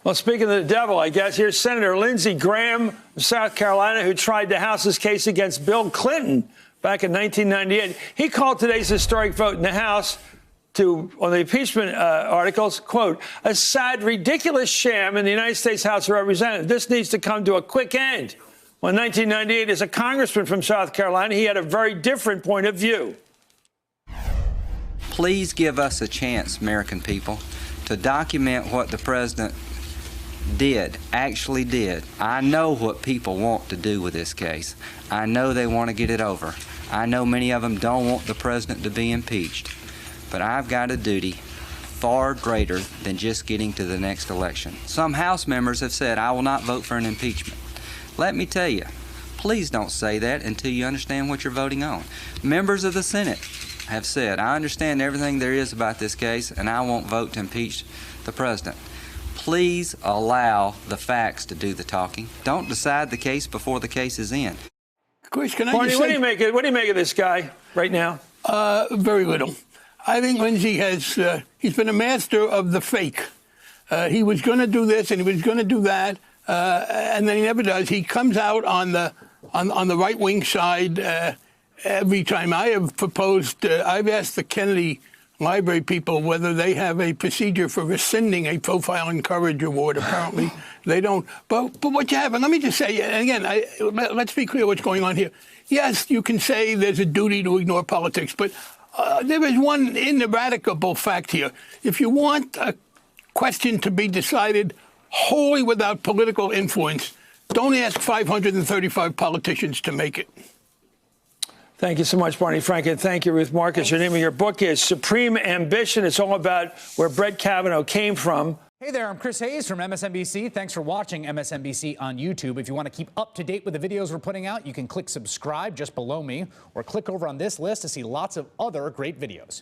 Well, speaking of the devil, I guess, here's Senator Lindsey Graham of South Carolina, who tried the House's case against Bill Clinton back in 1998. He called today's historic vote in the House on the impeachment articles, quote, a sad, ridiculous sham in the United States House of Representatives. This needs to come to a quick end. Well, in 1998, as a congressman from South Carolina, he had a very different point of view. Please give us a chance, American people, to document what the president actually did. I know what people want to do with this case. I know they want to get it over. I know many of them don't want the president to be impeached. But I've got a duty far greater than just getting to the next election. Some House members have said, I will not vote for an impeachment. Let me tell you, please don't say that until you understand what you're voting on. Members of the Senate have said, I understand everything there is about this case, and I won't vote to impeach the president. Please allow the facts to do the talking. Don't decide the case before the case is in. Chris, can I Barney, just say, what do you make of this guy right now? Very little. I think Lindsey has, he's been a master of the fake. He was going to do this and he was going to do that, and then he never does. He comes out on the right-wing side every time. I have proposed, I've asked the Kennedy Library people whether they have a procedure for rescinding a Profile in Courage award. Apparently they don't. But what you have, and let me just say, and again, let's be clear what's going on here. Yes, you can say there's a duty to ignore politics, but there is one ineradicable fact here. If you want a question to be decided wholly without political influence, don't ask 535 politicians to make it. Thank you so much, Barney Frank, and thank you, Ruth Marcus. Your name of your book is Supreme Ambition. It's all about where Brett Kavanaugh came from. Hey there, I'm Chris Hayes from MSNBC. Thanks for watching MSNBC on YouTube. If you want to keep up to date with the videos we're putting out, you can click subscribe just below me or click over on this list to see lots of other great videos.